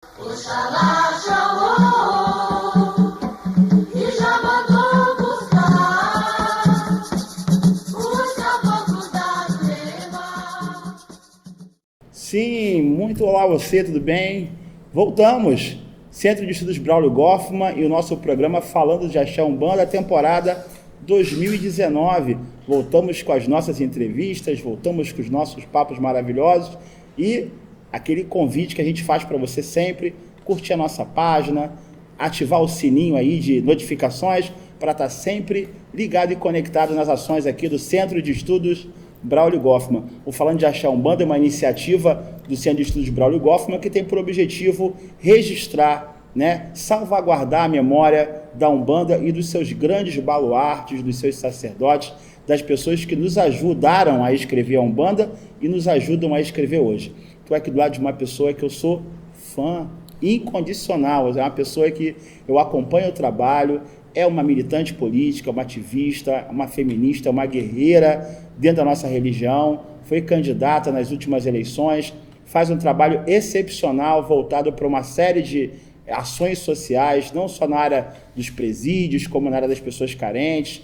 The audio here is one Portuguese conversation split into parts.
Oxalá chamou e já mandou buscar os caboclos da treva. Sim, muito olá você, tudo bem? Voltamos, Centro de Estudos Braulio Goffman e o nosso programa Falando de Axé Umbanda, temporada 2019. Voltamos com as nossas entrevistas, voltamos com os nossos papos maravilhosos e aquele convite que a gente faz para você sempre, curtir a nossa página, ativar o sininho aí de notificações para estar sempre ligado e conectado nas ações aqui do Centro de Estudos Braulio Goffman. O Falando de Axé Umbanda é uma iniciativa do Centro de Estudos Braulio Goffman que tem por objetivo registrar, salvaguardar a memória da Umbanda e dos seus grandes baluartes, dos seus sacerdotes, das pessoas que nos ajudaram a escrever a Umbanda e nos ajudam a escrever hoje. Estou aqui do lado de uma pessoa que eu sou fã incondicional, é uma pessoa que eu acompanho o trabalho, é uma militante política, uma ativista, uma feminista, uma guerreira dentro da nossa religião, foi candidata nas últimas eleições, faz um trabalho excepcional voltado para uma série de ações sociais, não só na área dos presídios, como na área das pessoas carentes,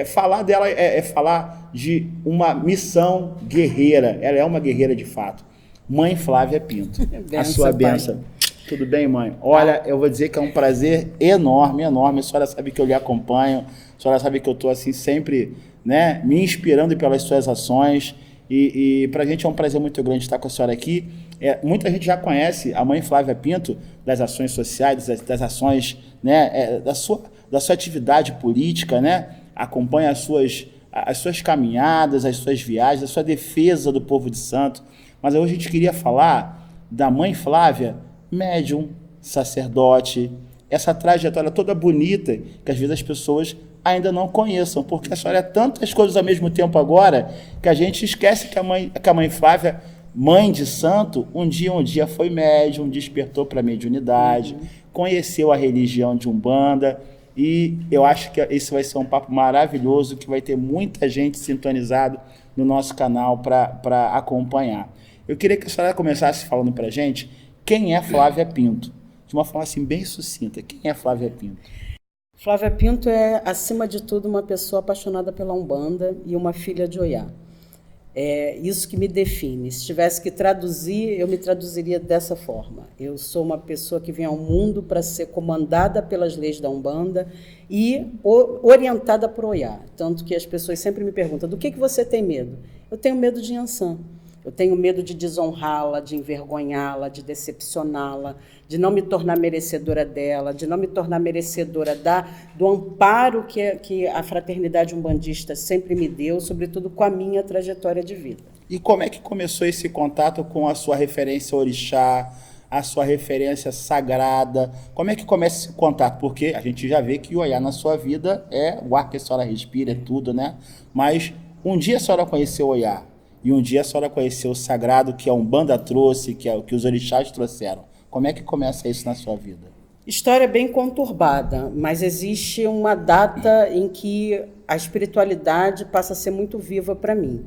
falar dela é falar de uma missão guerreira, ela é uma guerreira de fato. Mãe Flávia Pinto, a sua bênção. Tudo bem, mãe? Olha, eu vou dizer que é um prazer enorme, enorme. A senhora sabe que eu lhe acompanho, a senhora sabe que eu estou assim sempre, me inspirando pelas suas ações. E para a gente é um prazer muito grande estar com a senhora aqui. Muita gente já conhece a mãe Flávia Pinto das ações sociais, das ações, da sua atividade política, acompanha as suas caminhadas, as suas viagens, a sua defesa do povo de santo. Mas hoje a gente queria falar da mãe Flávia, médium, sacerdote, essa trajetória toda bonita que às vezes as pessoas ainda não conheçam, porque a senhora é tantas coisas ao mesmo tempo agora que a gente esquece que a mãe Flávia, mãe de santo, um dia foi médium, despertou para a mediunidade, conheceu a religião de Umbanda, e eu acho que esse vai ser um papo maravilhoso, que vai ter muita gente sintonizado no nosso canal para acompanhar. Eu queria que a senhora começasse falando para a gente quem é Flávia Pinto, de uma forma assim bem sucinta. Quem é Flávia Pinto? Flávia Pinto é, acima de tudo, uma pessoa apaixonada pela Umbanda e uma filha de Oiá. É isso que me define. Se tivesse que traduzir, eu me traduziria dessa forma. Eu sou uma pessoa que vem ao mundo para ser comandada pelas leis da Umbanda e orientada por Oiá. Tanto que as pessoas sempre me perguntam, do que você tem medo? Eu tenho medo de Iansã. Eu tenho medo de desonrá-la, de envergonhá-la, de decepcioná-la, de não me tornar merecedora dela, de não me tornar merecedora do amparo que a fraternidade umbandista sempre me deu, sobretudo com a minha trajetória de vida. E como é que começou esse contato com a sua referência orixá, a sua referência sagrada? Como é que começa esse contato? Porque a gente já vê que o Oiá na sua vida é o ar que a senhora respira, é tudo, Mas um dia a senhora conheceu o Oiá. E um dia a senhora conheceu o sagrado que a Umbanda trouxe, que os orixás trouxeram. Como é que começa isso na sua vida? História bem conturbada, mas existe uma data em que a espiritualidade passa a ser muito viva para mim.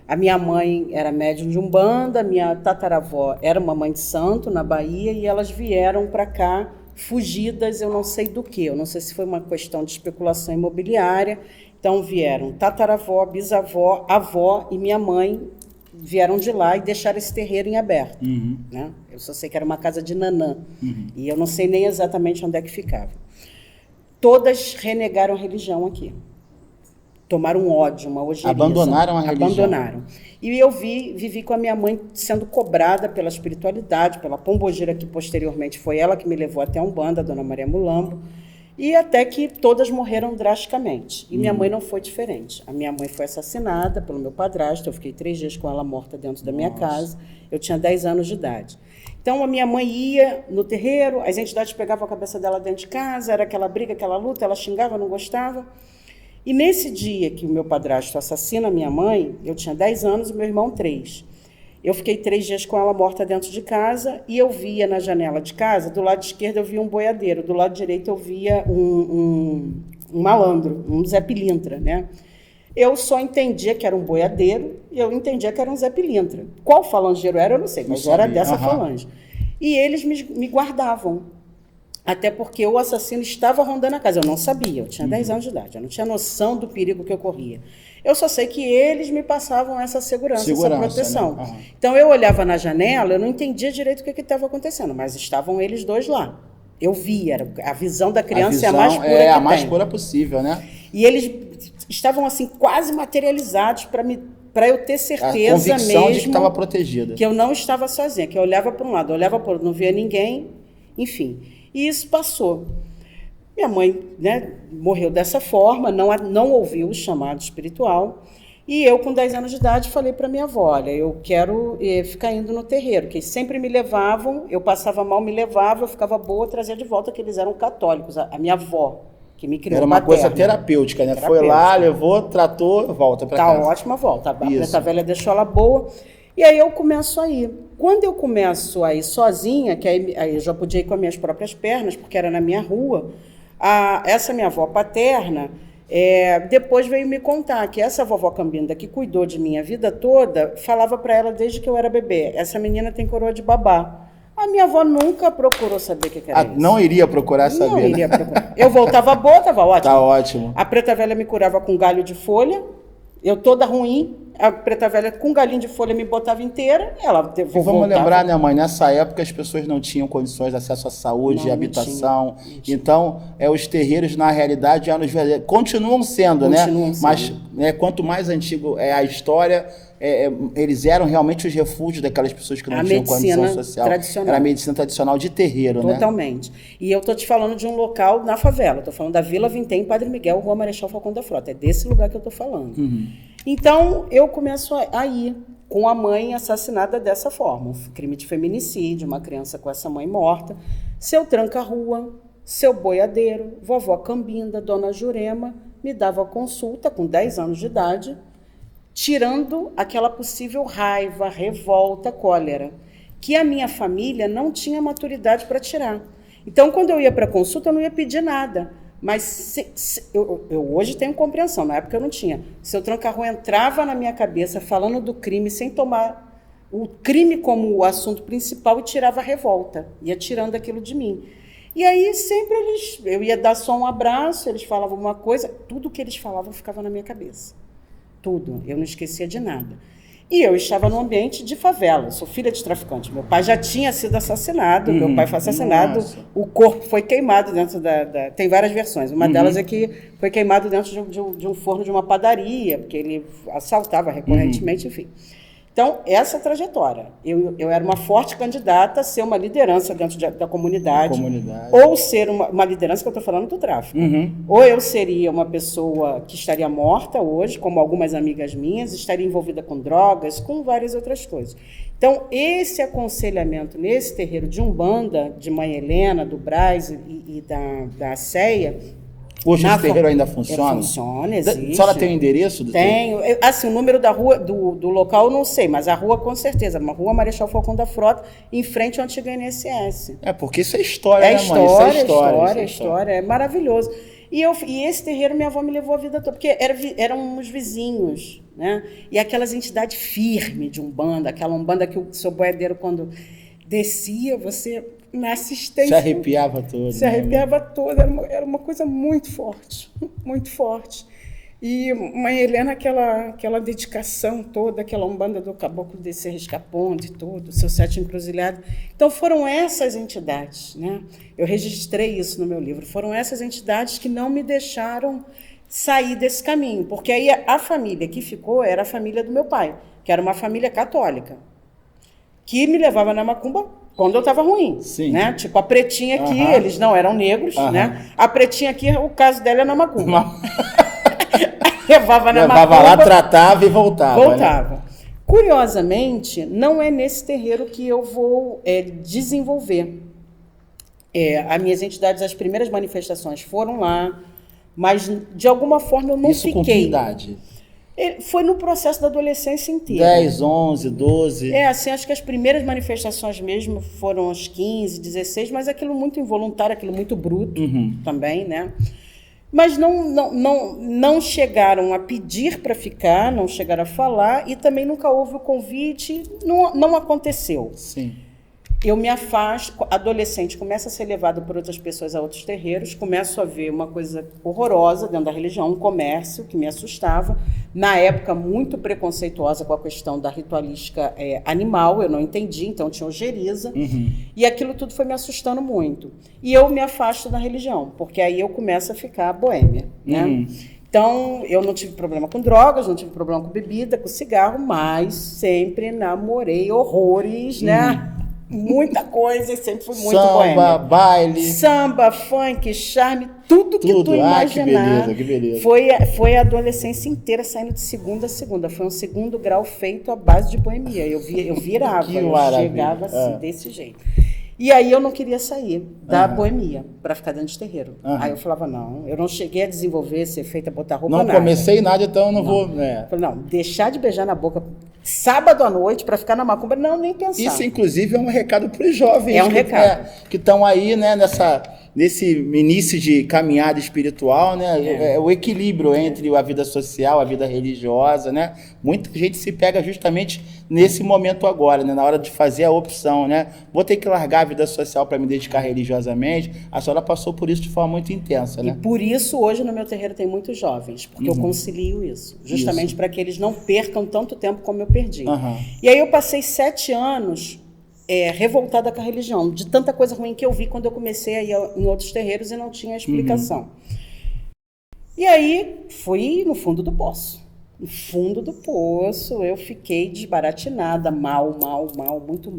A minha mãe era médium de Umbanda, a minha tataravó era uma mãe de santo na Bahia, e elas vieram para cá fugidas, eu não sei do que, eu não sei se foi uma questão de especulação imobiliária. Então vieram tataravó, bisavó, avó e minha mãe vieram de lá e deixaram esse terreiro em aberto. Eu só sei que era uma casa de Nanã, e eu não sei nem exatamente onde é que ficava. Todas renegaram a religião aqui. Tomaram ódio, uma ojeriza. Abandonaram a religião. Abandonaram. E eu vivi com a minha mãe sendo cobrada pela espiritualidade, pela pombogira, que posteriormente foi ela que me levou até a Umbanda, a Dona Maria Mulambo. E até que todas morreram drasticamente. E minha mãe não foi diferente. A minha mãe foi assassinada pelo meu padrasto. Eu fiquei 3 dias com ela morta dentro da minha casa. Eu tinha 10 anos de idade. Então, a minha mãe ia no terreiro, as entidades pegavam a cabeça dela dentro de casa, era aquela briga, aquela luta, ela xingava, não gostava. E nesse dia que o meu padrasto assassina a minha mãe, eu tinha 10 anos e meu irmão 3. Eu fiquei 3 dias com ela morta dentro de casa, e eu via na janela de casa, do lado esquerdo eu via um boiadeiro, do lado direito eu via um malandro, um Zé Pilintra, Eu só entendia que era um boiadeiro, e eu entendia que era um Zé Pilintra. Qual falangeiro era, eu não sei, mas era dessa falange. E eles me guardavam. Até porque o assassino estava rondando a casa. Eu não sabia, eu tinha 10 anos de idade. Eu não tinha noção do perigo que ocorria. Eu só sei que eles me passavam essa segurança, essa proteção. Né? Uhum. Então, eu olhava na janela, eu não entendia direito o que estava acontecendo, mas estavam eles dois lá. Eu via, a visão da criança é a mais pura é a mais pura possível, né? E eles estavam assim quase materializados para eu ter certeza a convicção mesmo de que estava protegida. Que eu não estava sozinha, que eu olhava para um lado, olhava para o outro, não via ninguém, enfim. E isso passou. Minha mãe, né, morreu dessa forma, não ouviu o chamado espiritual. E eu, com 10 anos de idade, falei para minha avó, olha, eu quero ficar indo no terreiro, que sempre me levavam, eu passava mal, me levava, eu ficava boa, trazia de volta, que eles eram católicos. A minha avó, que me criou, era uma paterna, coisa terapêutica, né? Foi lá, levou, tratou, volta para casa. Tá ótima, volta. A preta velha deixou ela boa. E aí eu começo a ir. Quando eu começo a ir sozinha, que aí eu já podia ir com as minhas próprias pernas, porque era na minha rua, essa minha avó paterna, depois veio me contar que essa vovó Cambinda, que cuidou de mim a vida toda, falava para ela desde que eu era bebê, essa menina tem coroa de babá. A minha avó nunca procurou saber o que era isso. Não iria procurar saber, Não iria procurar. Eu voltava boa, estava ótimo. Tá ótimo. A preta velha me curava com galho de folha, eu toda ruim, a preta velha com galinho de folha me botava inteira, ela vamos lembrar, né, mãe, nessa época as pessoas não tinham condições de acesso à saúde, habitação. Não tinha. Então, os terreiros, na realidade, continuam sendo, né? Mas quanto mais antigo é a história, eles eram realmente os refúgios daquelas pessoas que não tinham condição social. Tradicional. Era a medicina tradicional de terreiro, Totalmente. E eu estou te falando de um local na favela, estou falando da Vila Vintém, Padre Miguel, Rua Marechal Falcão da Frota, é desse lugar que eu estou falando. Uhum. Então, eu começo a ir com a mãe assassinada dessa forma, um crime de feminicídio, uma criança com essa mãe morta, seu tranca-rua, seu boiadeiro, vovó Cambinda, dona Jurema, me dava consulta com 10 anos de idade, tirando aquela possível raiva, revolta, cólera, que a minha família não tinha maturidade para tirar. Então, quando eu ia para a consulta, eu não ia pedir nada. Mas eu hoje tenho compreensão, na época eu não tinha. Seu tranca-rua entrava na minha cabeça falando do crime, sem tomar o crime como o assunto principal, e tirava a revolta, ia tirando aquilo de mim. E aí sempre eu ia dar só um abraço, eles falavam uma coisa, tudo que eles falavam ficava na minha cabeça. Tudo, eu não esquecia de nada. E eu estava num ambiente de favela, eu sou filha de traficante. Meu pai já tinha sido assassinado, meu pai foi assassinado, o corpo foi queimado dentro tem várias versões, uma delas é que foi queimado dentro de um forno de uma padaria, porque ele assaltava recorrentemente, enfim. Então, essa trajetória. Eu era uma forte candidata a ser uma liderança dentro da comunidade. Ou ser uma liderança, que eu estou falando do tráfico. Ou eu seria uma pessoa que estaria morta hoje, como algumas amigas minhas, estaria envolvida com drogas, com várias outras coisas. Então, esse aconselhamento nesse terreiro de Umbanda, de Mãe Helena, do Brás e da Ceia. Hoje esse terreiro ainda funciona? Funciona, existe. A senhora tem o endereço do terreiro? Tenho. Assim, o número da rua, do local eu não sei, mas a rua com certeza. Uma rua Marechal Falcão da Frota, em frente ao antigo INSS. Porque isso é história, né, mãe? Isso é história. É maravilhoso. E esse terreiro minha avó me levou a vida toda, porque eram os vizinhos, né? E aquelas entidades firmes de Umbanda, aquela Umbanda que o seu boiadeiro, quando descia, você... na assistência. Se arrepiava todo. Se arrepiava toda. Era uma coisa muito forte, muito forte. E Mãe Helena, aquela dedicação toda, aquela Umbanda do Caboclo de Riscaponte, todo, seu Sete Encruzilhado. Então, foram essas entidades, né? Eu registrei isso no meu livro. Foram essas entidades que não me deixaram sair desse caminho. Porque aí a família que ficou era a família do meu pai, que era uma família católica, que me levava na macumba quando eu estava ruim, né? Tipo, a pretinha aqui, eles não eram negros, né? A pretinha aqui, o caso dela é na macumba. Levava macumba, lá, tratava e voltava. Né? Curiosamente, não é nesse terreiro que eu vou desenvolver. As minhas entidades, as primeiras manifestações foram lá, mas de alguma forma eu não fiquei. Isso com que idade? Foi no processo da adolescência inteira. 10, 11, 12... assim, acho que as primeiras manifestações mesmo foram aos 15, 16, mas aquilo muito involuntário, aquilo muito bruto também, né? Mas não chegaram a pedir para ficar, não chegaram a falar, e também nunca houve o convite, não aconteceu. Sim. eu me afasto, adolescente, começo a ser levado por outras pessoas a outros terreiros, começo a ver uma coisa horrorosa dentro da religião, um comércio que me assustava, na época muito preconceituosa com a questão da ritualística animal, eu não entendi, então tinha ojeriza, e aquilo tudo foi me assustando muito. E eu me afasto da religião, porque aí eu começo a ficar boêmia, né? Então, eu não tive problema com drogas, não tive problema com bebida, com cigarro, mas sempre namorei horrores, né? Muita coisa e sempre fui muito boêmia. Samba, baile. Samba, funk, charme, tudo que tu imaginar. Que beleza. Foi a adolescência inteira saindo de segunda a segunda. Foi um segundo grau feito à base de boemia. Eu virava, eu chegava assim, desse jeito. E aí eu não queria sair da boemia para ficar dentro de terreiro. Aí eu falava, não, eu não cheguei a desenvolver, ser feita, botar roupa, não nada. comecei nada, então eu não vou... Falei, não, deixar de beijar na boca sábado à noite para ficar na macumba, não, nem pensar. Isso, inclusive, é um recado para os jovens. É um recado. Que estão aí, né, nesse início de caminhada espiritual, né? O equilíbrio entre a vida social, a vida religiosa, né? Muita gente se pega justamente nesse momento agora, né? Na hora de fazer a opção, né? Vou ter que largar a vida social para me dedicar religiosamente. A senhora passou por isso de forma muito intensa, né? E por isso, hoje, no meu terreiro tem muitos jovens, porque eu concilio isso, justamente para que eles não percam tanto tempo como eu perdi. E aí eu passei 7 anos revoltada com a religião, de tanta coisa ruim que eu vi quando eu comecei a ir em outros terreiros e não tinha explicação. E aí fui no fundo do poço. No fundo do poço, eu fiquei desbaratinada, muito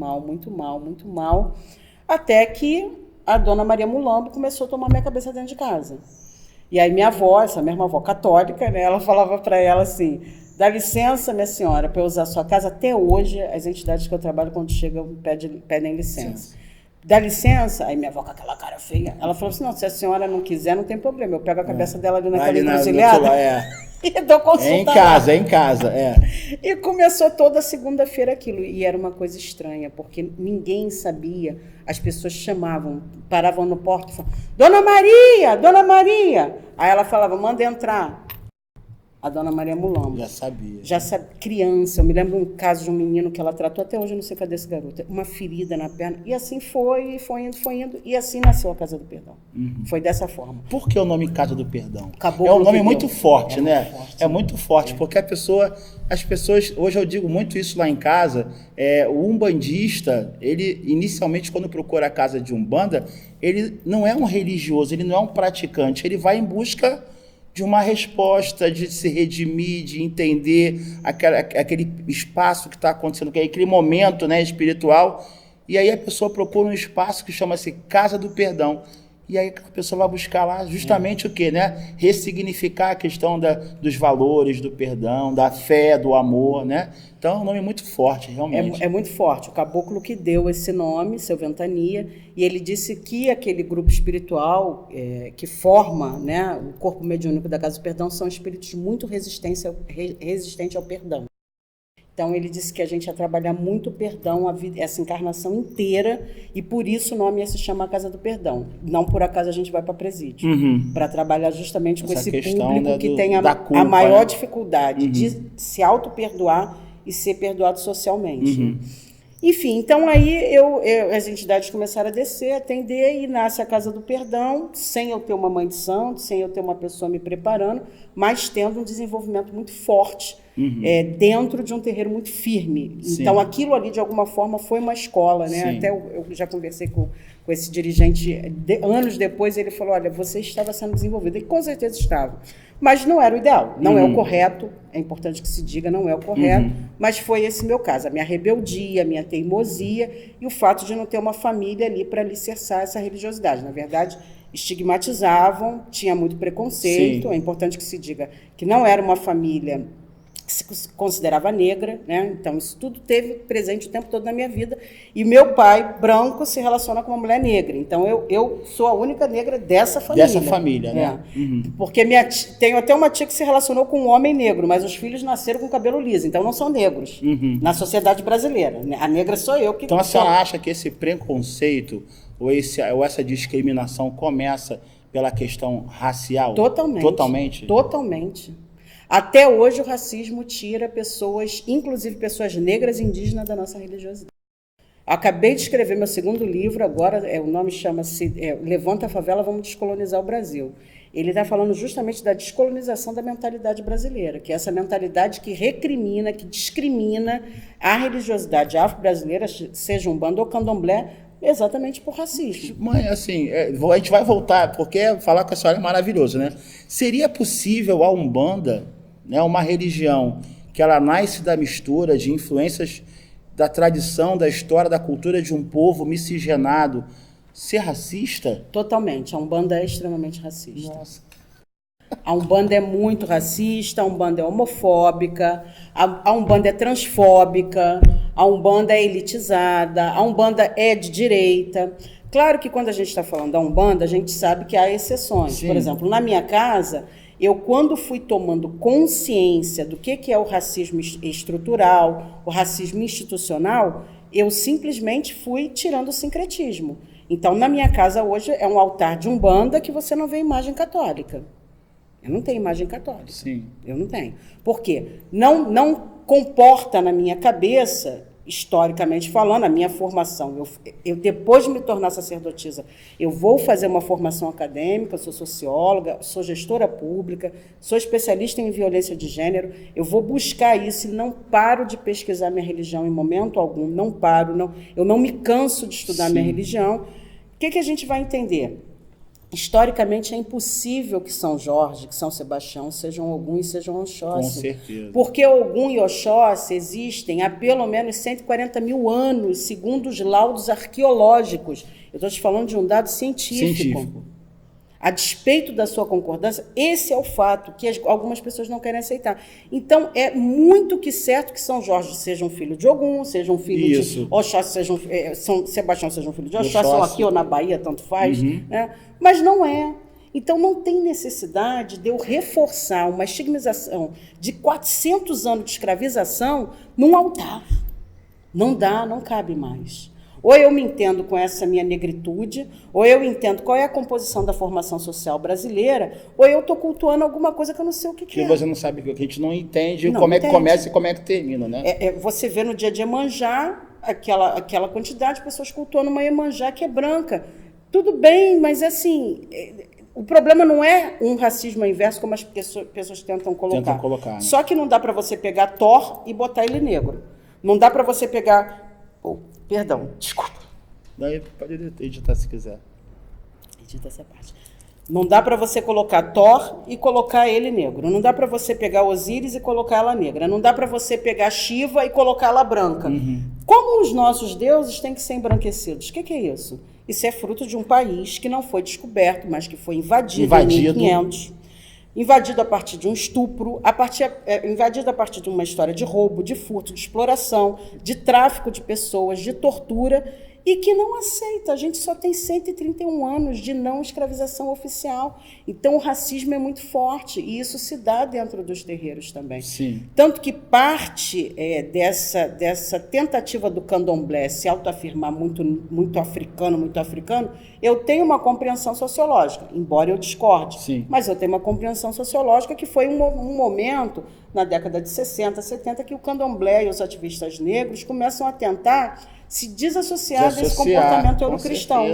mal, até que a dona Maria Mulambo começou a tomar minha cabeça dentro de casa. E aí minha avó, essa mesma avó católica, né, ela falava para ela assim, dá licença, minha senhora, para eu usar a sua casa. Até hoje, as entidades que eu trabalho, quando chegam, pedem licença. Dá licença? Aí minha avó com aquela cara feia, ela falou assim, não, se a senhora não quiser, não tem problema, eu pego a cabeça dela ali naquela encruzilhada e dou consulta. É em casa. E começou toda segunda-feira aquilo, e era uma coisa estranha, porque ninguém sabia, as pessoas chamavam, paravam no porta e falavam, Dona Maria! Aí ela falava, manda entrar. A dona Maria Mulambo. Já sabia. Criança. Eu me lembro um caso de um menino que ela tratou, até hoje eu não sei cadê esse garoto. Uma ferida na perna. E assim foi indo. E assim nasceu a Casa do Perdão. Foi dessa forma. Por que o nome Casa do Perdão? Caboclo é um nome muito forte, né? Muito forte, é muito forte, porque as pessoas, hoje eu digo muito isso lá em casa, o umbandista, ele inicialmente quando procura a casa de umbanda, ele não é um religioso, ele não é um praticante, ele vai em busca de uma resposta, de se redimir, de entender aquele espaço que está acontecendo, aquele momento, né, espiritual. E aí a pessoa procura um espaço que chama-se Casa do Perdão. E aí a pessoa vai buscar lá justamente o quê, né? Ressignificar a questão dos valores, do perdão, da fé, do amor, né? Então é um nome muito forte, realmente. É muito forte. O caboclo que deu esse nome, seu Ventania, e ele disse que aquele grupo espiritual que forma, né, o corpo mediúnico da Casa do Perdão são espíritos muito resistentes ao perdão. Então, ele disse que a gente ia trabalhar muito o perdão, essa encarnação inteira, e por isso o nome ia se chamar Casa do Perdão. Não por acaso a gente vai para presídio, para trabalhar justamente com esse público que tem a maior dificuldade de se auto-perdoar e ser perdoado socialmente. Enfim, então aí as entidades começaram a descer, atender, e nasce a Casa do Perdão, sem eu ter uma mãe de santo, sem eu ter uma pessoa me preparando, mas tendo um desenvolvimento muito forte, dentro de um terreiro muito firme. Sim. Então aquilo ali, de alguma forma, foi uma escola, né? Até eu já conversei com esse dirigente, anos depois, ele falou, olha, você estava sendo desenvolvido, e com certeza estava. Mas não era o ideal, não é o correto, é importante que se diga, não é o correto, mas foi esse meu caso, a minha rebeldia, a minha teimosia e o fato de não ter uma família ali para alicerçar essa religiosidade. Na verdade, estigmatizavam, tinha muito preconceito, é importante que se diga que não era uma família que se considerava negra, né? Então isso tudo teve presente o tempo todo na minha vida, e meu pai, branco, se relaciona com uma mulher negra, então eu sou a única negra dessa família. Né? Porque tenho até uma tia que se relacionou com um homem negro, mas os filhos nasceram com cabelo liso, então não são negros, na sociedade brasileira. A negra sou eu que... Então a senhora acha que esse preconceito ou essa discriminação começa pela questão racial? Totalmente. Até hoje o racismo tira pessoas, inclusive pessoas negras e indígenas, da nossa religiosidade. Acabei de escrever meu segundo livro, agora o nome chama-se Levanta a Favela, Vamos Descolonizar o Brasil. Ele está falando justamente da descolonização da mentalidade brasileira, que é essa mentalidade que recrimina, que discrimina a religiosidade afro-brasileira, seja Umbanda ou Candomblé, exatamente por racismo. Mãe, assim, a gente vai voltar, porque falar com a senhora é maravilhoso, né? Seria possível a Umbanda, né, uma religião que ela nasce da mistura de influências da tradição, da história, da cultura de um povo miscigenado, ser racista? Totalmente. A Umbanda é extremamente racista. Nossa. A Umbanda é muito racista, a Umbanda é homofóbica, a Umbanda é transfóbica, a Umbanda é elitizada, a Umbanda é de direita. Claro que quando a gente está falando da Umbanda, a gente sabe que há exceções. Sim. Por exemplo, na minha casa, eu quando fui tomando consciência do que é o racismo estrutural, o racismo institucional, eu simplesmente fui tirando o sincretismo. Então, na minha casa hoje é um altar de Umbanda que você não vê imagem católica. Eu não tenho imagem católica. Sim. Eu não tenho. Por quê? Não comporta na minha cabeça, historicamente falando, a minha formação. Eu depois de me tornar sacerdotisa, eu vou fazer uma formação acadêmica, sou socióloga, sou gestora pública, sou especialista em violência de gênero, eu vou buscar isso e não paro de pesquisar minha religião em momento algum, não paro, eu não me canso de estudar minha religião. O que a gente vai entender? Historicamente, é impossível que São Jorge, que São Sebastião sejam Ogum e sejam Oxóssi. Com certeza. Porque Ogum e Oxóssi existem há pelo menos 140 mil anos, segundo os laudos arqueológicos. Eu estou te falando de um dado científico. A despeito da sua concordância, esse é o fato que algumas pessoas não querem aceitar. Então, é muito que certo que São Jorge seja um filho de Ogum, seja um filho de Oxóssi, São Sebastião seja um filho de Oxóssi, ou aqui ou na Bahia, tanto faz, né? Mas não é. Então, não tem necessidade de eu reforçar uma estigmatização de 400 anos de escravização num altar. Não dá, não cabe mais. Ou eu me entendo com essa minha negritude, ou eu entendo qual é a composição da formação social brasileira, ou eu estou cultuando alguma coisa que eu não sei o que é. Que você não sabe, que a gente não entende como é que começa e como é que termina, né? Você vê no dia de Iemanjá aquela quantidade de pessoas cultuando uma Iemanjá que é branca. Tudo bem, mas assim, o problema não é um racismo inverso como as pessoas tentam colocar. Né? Só que não dá para você pegar Thor e botar ele negro. Não dá para você pegar... Perdão, desculpa. Daí pode editar se quiser. Edita essa parte. Não dá para você colocar Thor e colocar ele negro. Não dá para você pegar Osíris e colocar ela negra. Não dá para você pegar Shiva e colocar ela branca. Como os nossos deuses têm que ser embranquecidos? O que é isso? Isso é fruto de um país que não foi descoberto, mas que foi invadido. Em 1500. Invadido a partir de um estupro, invadido a partir de uma história de roubo, de furto, de exploração, de tráfico de pessoas, de tortura, e que não aceita. A gente só tem 131 anos de não escravização oficial. Então, o racismo é muito forte, e isso se dá dentro dos terreiros também. Sim. Tanto que parte dessa tentativa do candomblé se autoafirmar muito africano, eu tenho uma compreensão sociológica, embora eu discorde. Sim. Mas eu tenho uma compreensão sociológica que foi um momento, na década de 60, 70, que o candomblé e os ativistas negros começam a tentar se desassociar desse comportamento eurocristão.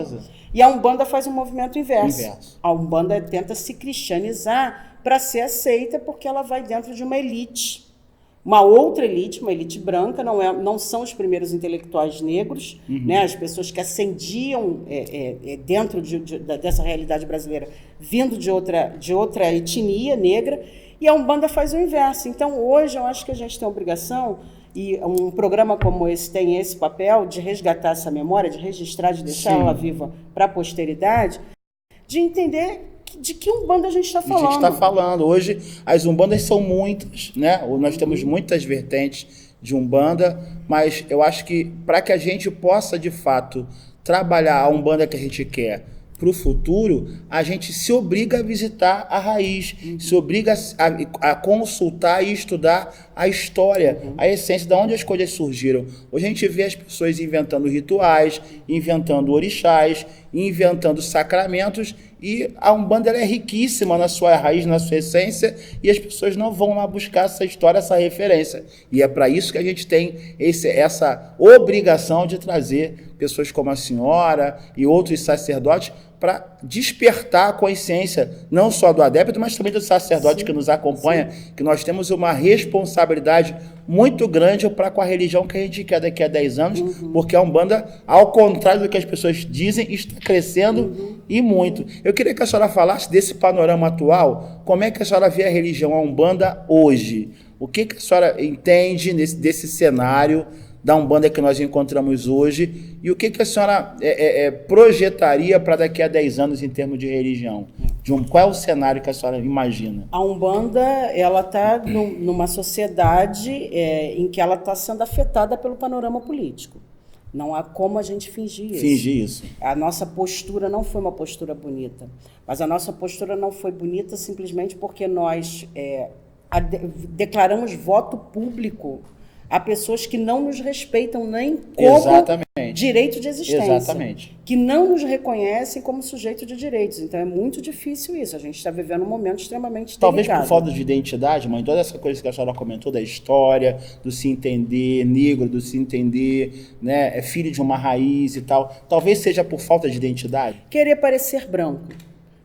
E a Umbanda faz um movimento inverso. A Umbanda tenta se cristianizar para ser aceita, porque ela vai dentro de uma elite. Uma outra elite, uma elite branca, não são os primeiros intelectuais negros, né? As pessoas que ascendiam dentro dessa realidade brasileira, vindo de outra etnia negra, e a Umbanda faz o inverso. Então, hoje, eu acho que a gente tem a obrigação, e um programa como esse tem esse papel de resgatar essa memória, de registrar, de deixar ela viva para a posteridade, de entender de que Umbanda a gente está falando. A gente está falando. Hoje, as Umbandas são muitas, né? Nós temos muitas vertentes de Umbanda, mas eu acho que para que a gente possa, de fato, trabalhar a Umbanda que a gente quer para o futuro, a gente se obriga a visitar a raiz, se obriga a consultar e estudar a história, a essência, de onde as coisas surgiram. Hoje a gente vê as pessoas inventando rituais, inventando orixás, inventando sacramentos, e a Umbanda ela é riquíssima na sua raiz, na sua essência, e as pessoas não vão lá buscar essa história, essa referência. E é para isso que a gente tem essa obrigação de trazer pessoas como a senhora e outros sacerdotes para despertar a consciência, não só do adepto, mas também do sacerdote que nos acompanha, que nós temos uma responsabilidade muito grande para com a religião que a gente quer daqui a 10 anos, porque a Umbanda, ao contrário do que as pessoas dizem, está crescendo e muito. Eu queria que a senhora falasse desse panorama atual, como é que a senhora vê a religião, a Umbanda hoje? O que a senhora entende desse cenário da Umbanda que nós encontramos hoje, e o que a senhora projetaria para daqui a 10 anos em termos de religião? Qual é o cenário que a senhora imagina? A Umbanda ela está numa sociedade em que ela está sendo afetada pelo panorama político. Não há como a gente fingir isso. A nossa postura não foi uma postura bonita, mas a nossa postura não foi bonita simplesmente porque nós declaramos voto público a pessoas que não nos respeitam nem como direito de existência, que não nos reconhecem como sujeito de direitos. Então é muito difícil isso. A gente está vivendo um momento extremamente talvez delicado. Por falta de identidade, mãe, toda essa coisa que a senhora comentou da história, do se entender negro, do se entender, né, filho de uma raiz e tal, talvez seja por falta de identidade. Querer parecer branco,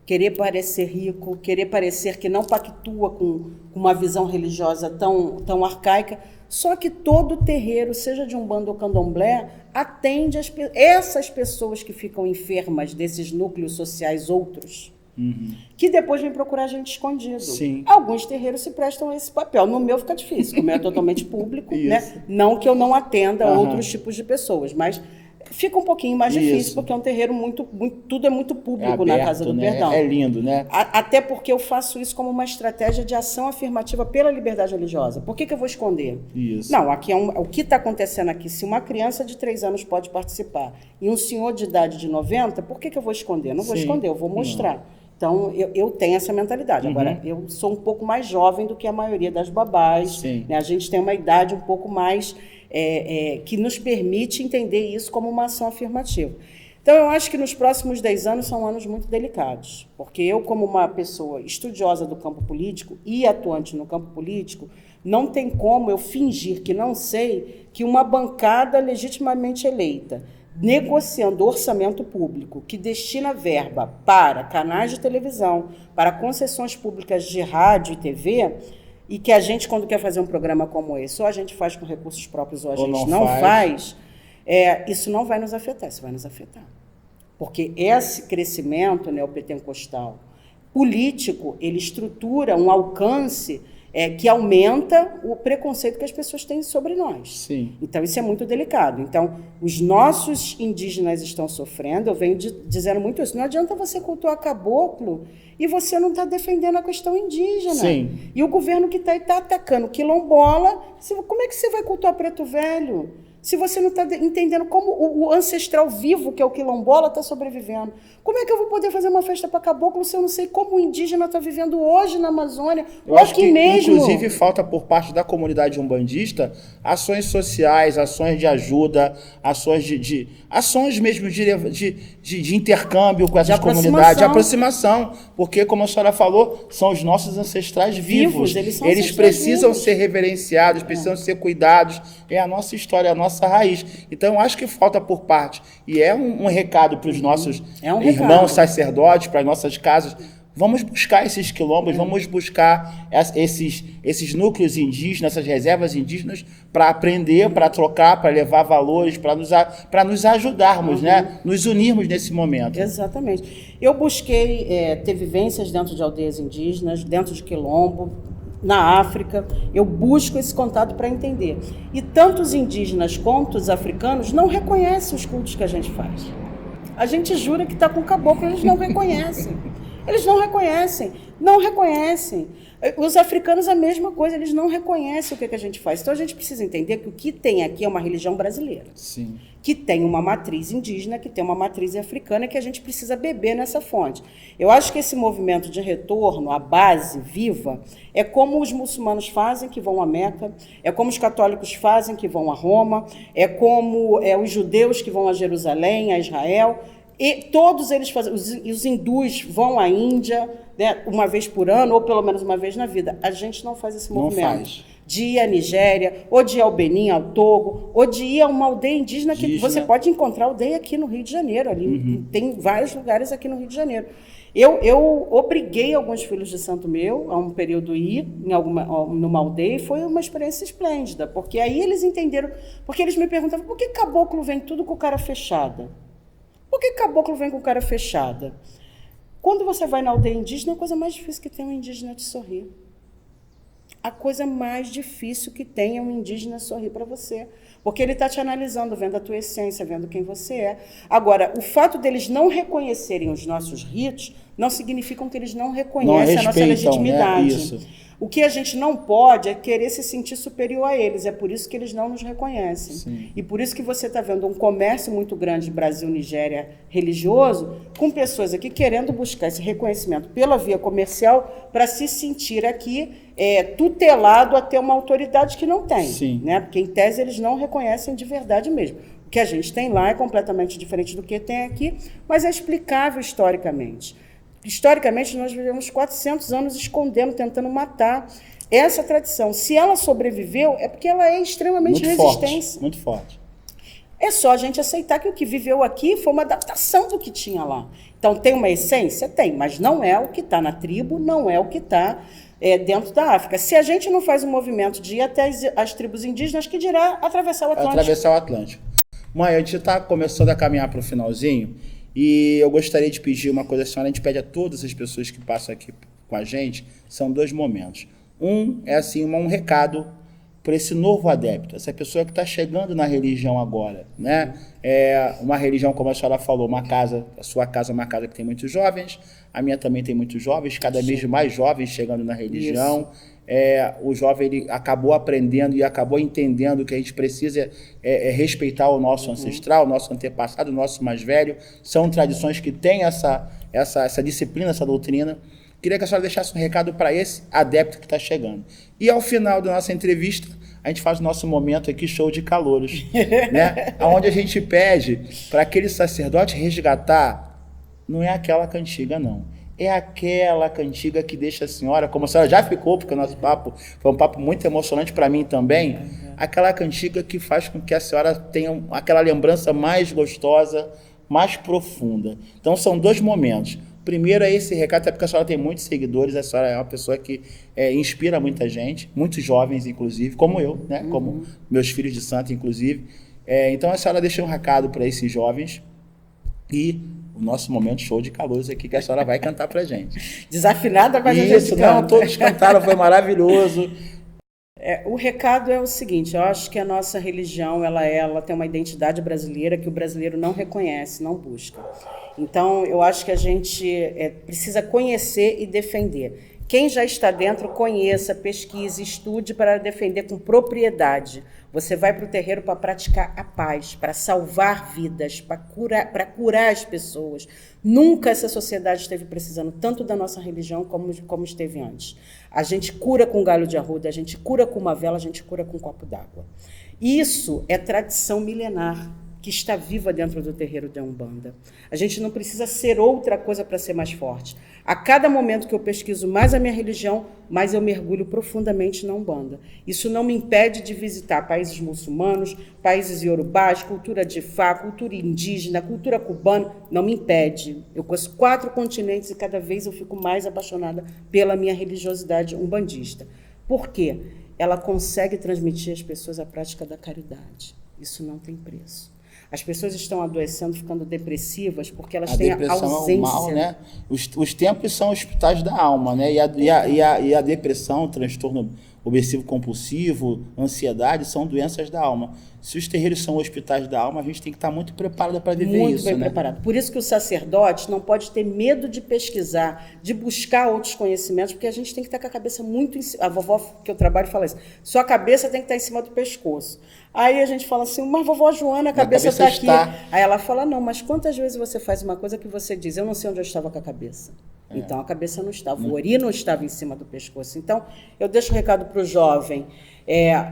querer parecer rico, querer parecer que não pactua com uma visão religiosa tão arcaica. Só que todo terreiro, seja de Umbanda ou Candomblé, atende essas pessoas que ficam enfermas desses núcleos sociais outros, que depois vêm procurar a gente escondido. Sim. Alguns terreiros se prestam a esse papel. No meu fica difícil, como é totalmente público, né? Não que eu não atenda outros tipos de pessoas, mas fica um pouquinho mais difícil, porque é um terreiro tudo é muito público, aberto, na Casa do Perdão. É lindo, né? Até porque eu faço isso como uma estratégia de ação afirmativa pela liberdade religiosa. Por que eu vou esconder? Isso. Não, aqui o que está acontecendo aqui? Se uma criança de 3 anos pode participar e um senhor de idade de 90, por que eu vou esconder? Não vou esconder, eu vou mostrar. Então, eu tenho essa mentalidade. Agora, eu sou um pouco mais jovem do que a maioria das babás. Né? A gente tem uma idade um pouco mais que nos permite entender isso como uma ação afirmativa. Então, eu acho que nos próximos 10 anos são anos muito delicados, porque eu, como uma pessoa estudiosa do campo político e atuante no campo político, não tem como eu fingir que não sei que uma bancada legitimamente eleita, negociando orçamento público, que destina verba para canais de televisão, para concessões públicas de rádio e TV, e que a gente, quando quer fazer um programa como esse, ou a gente faz com recursos próprios ou a gente não faz, isso não vai nos afetar, isso vai nos afetar. Porque esse crescimento neopentecostal político, ele estrutura um alcance que aumenta o preconceito que as pessoas têm sobre nós. Sim. Então, isso é muito delicado. Então, os nossos indígenas estão sofrendo, eu venho dizendo muito isso, não adianta você cultuar caboclo e você não está defendendo a questão indígena. Sim. E o governo que está aí está atacando quilombola, como é que você vai cultuar preto velho? Se você não está entendendo como o ancestral vivo, que é o quilombola, está sobrevivendo. Como é que eu vou poder fazer uma festa para caboclo se eu não sei como o indígena está vivendo hoje na Amazônia? Eu acho que, inclusive, falta por parte da comunidade umbandista ações sociais, ações de ajuda, ações ações mesmo de intercâmbio com essas comunidades, de aproximação, porque, como a senhora falou, são os nossos ancestrais vivos. Eles precisam ser reverenciados, precisam ser cuidados. É a nossa história, a nossa raiz. Então, eu acho que falta por parte. E é um recado para os nossos irmãos sacerdotes, para as nossas casas. Vamos buscar esses quilombos, vamos buscar esses núcleos indígenas, essas reservas indígenas, para aprender, para trocar, para levar valores, para nos ajudarmos, né? Nos unirmos nesse momento. Exatamente. Eu busquei ter vivências dentro de aldeias indígenas, dentro de quilombo, na África. Eu busco esse contato para entender. E tanto os indígenas quanto os africanos não reconhecem os cultos que a gente faz. A gente jura que está com caboclo, eles não reconhecem. Eles não reconhecem. Os africanos a mesma coisa, eles não reconhecem o que a gente faz. Então a gente precisa entender que o que tem aqui é uma religião brasileira. Sim. Que tem uma matriz indígena, que tem uma matriz africana, que a gente precisa beber nessa fonte. Eu acho que esse movimento de retorno à base viva é como os muçulmanos fazem, que vão a Meca, é como os católicos fazem, que vão a Roma, é como os judeus que vão a Jerusalém, a Israel. E todos eles fazem, os hindus vão à Índia, né, uma vez por ano, ou pelo menos uma vez na vida. A gente não faz esse movimento. Não faz. De ir à Nigéria, ou de ir ao Benin, ao Togo, ou de ir a uma aldeia indígena que você pode encontrar aldeia aqui no Rio de Janeiro. Ali tem vários lugares aqui no Rio de Janeiro. Eu obriguei alguns filhos de santo meu a um período ir numa aldeia, e foi uma experiência esplêndida, porque aí eles entenderam, porque eles me perguntavam, por que caboclo vem tudo com cara fechada? Por que caboclo vem com cara fechada? Quando você vai na aldeia indígena, a coisa mais difícil que tem um indígena te sorrir. A coisa mais difícil que tem é um indígena sorrir para você. Porque ele está te analisando, vendo a tua essência, vendo quem você é. Agora, o fato deles não reconhecerem os nossos ritos não significa que eles não reconhecem a nossa legitimidade. Né? Isso. O que a gente não pode é querer se sentir superior a eles. É por isso que eles não nos reconhecem. Sim. E por isso que você está vendo um comércio muito grande Brasil-Nigéria religioso, com pessoas aqui querendo buscar esse reconhecimento pela via comercial para se sentir aqui tutelado a ter uma autoridade que não tem. Sim. Né? Porque, em tese, eles não reconhecem de verdade mesmo. O que a gente tem lá é completamente diferente do que tem aqui, mas é explicável historicamente. Historicamente, nós vivemos 400 anos escondendo, tentando matar essa tradição. Se ela sobreviveu, é porque ela é extremamente resistente. Muito forte. É só a gente aceitar que o que viveu aqui foi uma adaptação do que tinha lá. Então, tem uma essência? Tem, mas não é o que está na tribo, não é o que está dentro da África. Se a gente não faz o movimento de ir até as tribos indígenas, que dirá atravessar o Atlântico? Atravessar o Atlântico. Mãe, a gente está começando a caminhar para o finalzinho, e eu gostaria de pedir uma coisa, a gente pede a todas as pessoas que passam aqui com a gente, são 2 momentos. Um é assim, um recado por esse novo adepto, essa pessoa que está chegando na religião agora, né? É uma religião, como a senhora falou, uma casa, a sua casa é uma casa que tem muitos jovens, a minha também tem muitos jovens, cada vez mais jovens chegando na religião. O jovem ele acabou aprendendo e acabou entendendo que a gente precisa respeitar o nosso ancestral, o nosso antepassado, o nosso mais velho. São tradições que têm essa disciplina, essa doutrina. Queria que a senhora deixasse um recado para esse adepto que está chegando. E ao final da nossa entrevista, a gente faz o nosso momento aqui, show de calouros, né? Onde a gente pede para aquele sacerdote resgatar, não é aquela cantiga, não. É aquela cantiga que deixa a senhora, como a senhora já ficou, porque o nosso papo foi um papo muito emocionante para mim também, aquela cantiga que faz com que a senhora tenha aquela lembrança mais gostosa, mais profunda. Então são 2 momentos. Primeiro é esse recado, até porque a senhora tem muitos seguidores, a senhora é uma pessoa que inspira muita gente, muitos jovens, inclusive, como eu, né? Como meus filhos de santo, inclusive. Então a senhora deixa um recado para esses jovens e o nosso momento show de calouros aqui, que a senhora vai cantar pra gente. Desafinada, mas isso, a gente canta. Não, todos cantaram, foi maravilhoso. O recado é o seguinte, eu acho que a nossa religião, ela tem uma identidade brasileira que o brasileiro não reconhece, não busca. Então, eu acho que a gente precisa conhecer e defender. Quem já está dentro, conheça, pesquise, estude para defender com propriedade. Você vai para o terreiro para praticar a paz, para salvar vidas, para curar as pessoas. Nunca essa sociedade esteve precisando tanto da nossa religião como esteve antes. A gente cura com galho de arruda, a gente cura com uma vela, a gente cura com um copo d'água. Isso é tradição milenar que está viva dentro do terreiro da Umbanda. A gente não precisa ser outra coisa para ser mais forte. A cada momento que eu pesquiso mais a minha religião, mais eu mergulho profundamente na Umbanda. Isso não me impede de visitar países muçulmanos, países iorubás, cultura de Ifá, cultura indígena, cultura cubana, não me impede. Eu conheço 4 continentes e cada vez eu fico mais apaixonada pela minha religiosidade umbandista. Por quê? Ela consegue transmitir às pessoas a prática da caridade. Isso não tem preço. As pessoas estão adoecendo, ficando depressivas, porque elas têm a ausência. É o mal, né? Os templos são hospitais da alma, né? E a depressão, o transtorno obsessivo-compulsivo, ansiedade, são doenças da alma. Se os terreiros são hospitais da alma, a gente tem que estar muito preparado para viver muito isso, bem né? preparado. Por isso que o sacerdote não pode ter medo de pesquisar, de buscar outros conhecimentos, porque a gente tem que estar com a cabeça muito em cima. A vovó que eu trabalho fala isso, sua cabeça tem que estar em cima do pescoço. Aí a gente fala assim, mas vovó Joana, a cabeça está aqui. Aí ela fala, não, mas quantas vezes você faz uma coisa que você diz, eu não sei onde eu estava com a cabeça. Então a cabeça não estava, o ori não estava em cima do pescoço. Então eu deixo um recado para o jovem,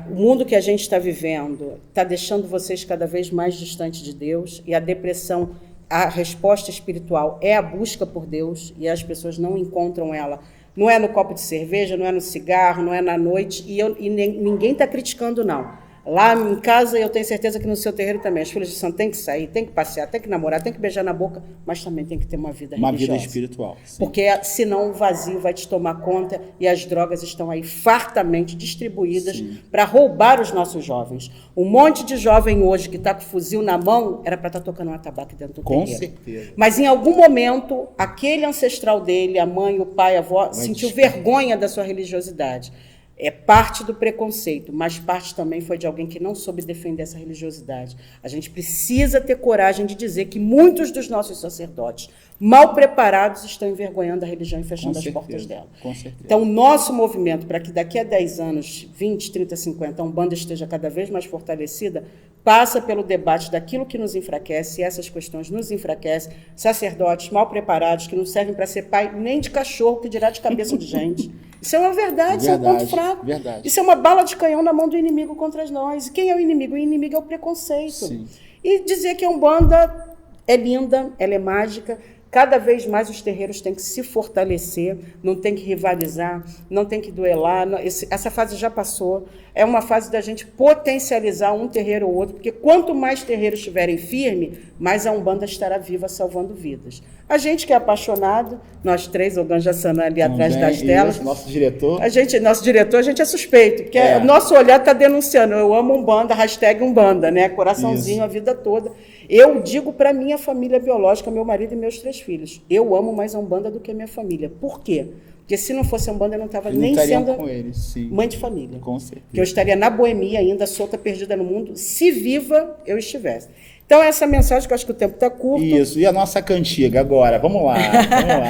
o mundo que a gente está vivendo está deixando vocês cada vez mais distantes de Deus, e a depressão a resposta espiritual é a busca por Deus e as pessoas não encontram ela. Não é no copo de cerveja, não é no cigarro, não é na noite, ninguém está criticando, não. Lá em casa, eu tenho certeza que no seu terreiro também, as filhas de santo têm que sair, têm que passear, têm que namorar, têm que beijar na boca, mas também tem que ter uma vida religiosa. Uma vida espiritual. Sim. Porque senão o vazio vai te tomar conta e as drogas estão aí fartamente distribuídas para roubar os nossos jovens. Um monte de jovem hoje que está com fuzil na mão era para estar tocando um atabaque dentro do terreiro. Com certeza. Mas em algum momento, aquele ancestral dele, a mãe, o pai, a avó, sentiu vergonha da sua religiosidade. É parte do preconceito, mas parte também foi de alguém que não soube defender essa religiosidade. A gente precisa ter coragem de dizer que muitos dos nossos sacerdotes, mal preparados, estão envergonhando a religião e fechando as portas dela. Com certeza. Então, o nosso movimento, para que daqui a 10 anos, 20, 30, 50, a Umbanda esteja cada vez mais fortalecida, passa pelo debate daquilo que nos enfraquece, e essas questões nos enfraquecem. Sacerdotes mal preparados, que não servem para ser pai nem de cachorro, que dirá de cabeça de gente. Isso é uma verdade, isso é um ponto fraco. Verdade. Isso é uma bala de canhão na mão do inimigo contra nós. E quem é o inimigo? O inimigo é o preconceito. Sim. E dizer que a Umbanda é linda, ela é mágica. Cada vez mais os terreiros têm que se fortalecer, não tem que rivalizar, não tem que duelar. Essa fase já passou. É uma fase da gente potencializar um terreiro ou outro, porque quanto mais terreiros estiverem firmes, mais a Umbanda estará viva salvando vidas. A gente que é apaixonado, nós três, o Ganja Sanã ali atrás das telas. Isso, nosso diretor. Nosso diretor, a gente é suspeito, porque o nosso olhar está denunciando. Eu amo Umbanda, hashtag Umbanda, né? Coraçãozinho a vida toda. Eu digo para minha família biológica, meu marido e meus 3 filhos, eu amo mais a Umbanda do que a minha família. Por quê? Porque se não fosse a Umbanda, eu não estava nem sendo com eles, sim. Mãe de família. Com certeza. Que eu estaria na boemia ainda, solta, perdida no mundo, se viva eu estivesse. Então, essa mensagem, que eu acho que o tempo está curto. Isso, e a nossa cantiga agora? Vamos lá.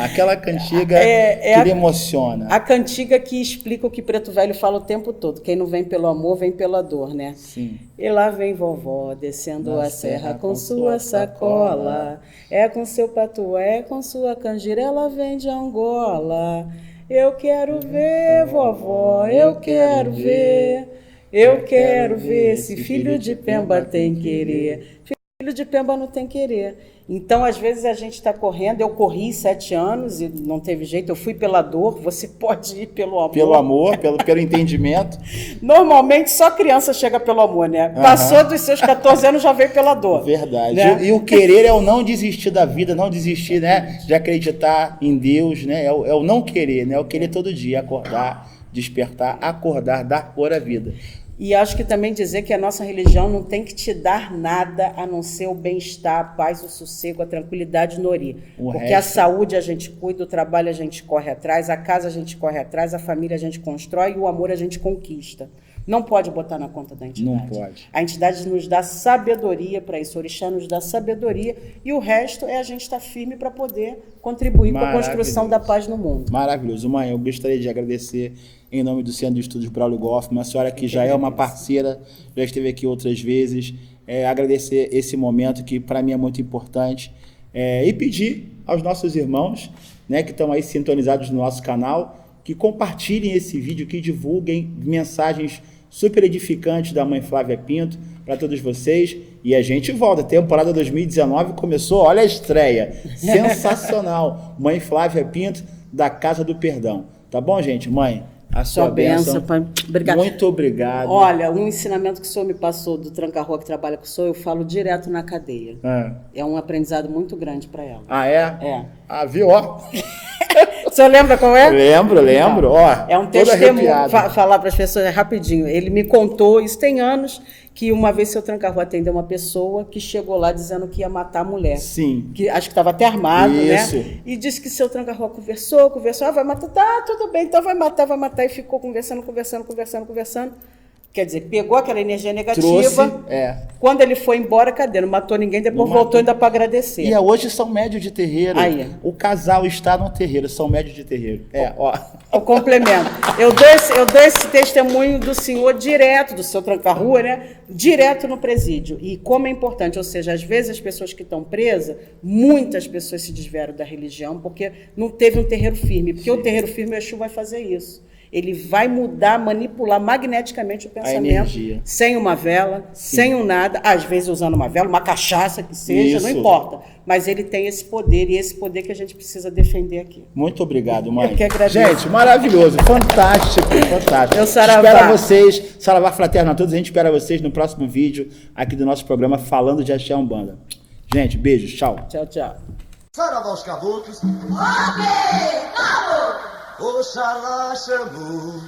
Aquela cantiga que lhe emociona. A cantiga que explica o que Preto Velho fala o tempo todo. Quem não vem pelo amor, vem pela dor, né? Sim. E lá vem vovó, descendo a serra com sua sacola. É com seu patué, com sua canjira, ela vem de Angola. Eu quero ver, vovó, eu quero ver. Eu quero ver se filho de Pemba tem querer. Filho de Pemba não tem querer. Então, às vezes, a gente está correndo. Eu corri 7 anos e não teve jeito. Eu fui pela dor. Você pode ir pelo amor. Pelo amor, pelo entendimento. Normalmente, só criança chega pelo amor, né? Passou dos seus 14 anos, já veio pela dor. Verdade. Né? E o querer é o não desistir da vida, não desistir, né, de acreditar em Deus, né? É o não querer, né? É o querer todo dia, acordar, despertar, acordar, dar cor à vida. E acho que também dizer que a nossa religião não tem que te dar nada a não ser o bem-estar, a paz, o sossego, a tranquilidade no Ori. Porque a saúde a gente cuida, o trabalho a gente corre atrás, a casa a gente corre atrás, a família a gente constrói e o amor a gente conquista. Não pode botar na conta da entidade. Não pode. A entidade nos dá sabedoria para isso, o orixá nos dá sabedoria e o resto é a gente estar firme para poder contribuir com a construção da paz no mundo. Maravilhoso. Mãe, eu gostaria de agradecer em nome do Centro de Estudos Braulio Goffman, uma senhora que já é uma parceira, já esteve aqui outras vezes, agradecer esse momento que para mim é muito importante e pedir aos nossos irmãos, né, que estão aí sintonizados no nosso canal, que compartilhem esse vídeo, que divulguem mensagens super edificantes da Mãe Flávia Pinto para todos vocês. E a gente volta. A temporada 2019 começou, olha a estreia. Sensacional. Mãe Flávia Pinto, da Casa do Perdão. Tá bom, gente? Mãe, a sua bênção. Obrigada. Muito obrigado. Olha, um ensinamento que o senhor me passou do Tranca-Rua, que trabalha com o senhor, eu falo direto na cadeia. É um aprendizado muito grande para ela. Ah, é? É. Ah, viu? Ó. O senhor lembra qual é? Lembro. Então, ó, é um testemunho, falar para as pessoas rapidinho. Ele me contou, isso tem anos, que uma vez seu Tranca-Rua atendeu uma pessoa que chegou lá dizendo que ia matar a mulher. Sim. Que acho que estava até armado, isso, né? E disse que seu Tranca-Rua conversou, vai matar, tá, tudo bem, então vai matar, e ficou conversando. Quer dizer, pegou aquela energia negativa. Trouxe, Quando ele foi embora, cadê? Não matou ninguém, depois voltou ainda para agradecer. E hoje são médios de terreiro. Aí. O casal está no terreiro, são médios de terreiro. Ó. O complemento. Eu dou esse testemunho do senhor direto, do seu Tranca-Rua, né? Direto no presídio. E como é importante, ou seja, às vezes as pessoas que estão presas, muitas pessoas se desviaram da religião porque não teve um terreiro firme. Porque o terreiro firme, o Exu vai fazer isso. ele vai mudar, manipular magneticamente o pensamento. energia. Sem uma vela, sem um nada, às vezes usando uma vela, uma cachaça que seja, não Isso. importa. Mas ele tem esse poder, e esse poder que a gente precisa defender aqui. Muito obrigado, mãe. Eu que agradeço. Gente, maravilhoso, fantástico, fantástico. Meu saravá. Espero vocês, saravá fraterno a todos, a gente espera vocês no próximo vídeo aqui do nosso programa Falando de Axé Umbanda. Gente, beijos, tchau. Tchau, tchau. Saravá os caboclos, Ok, vamos! Oxalá chamou.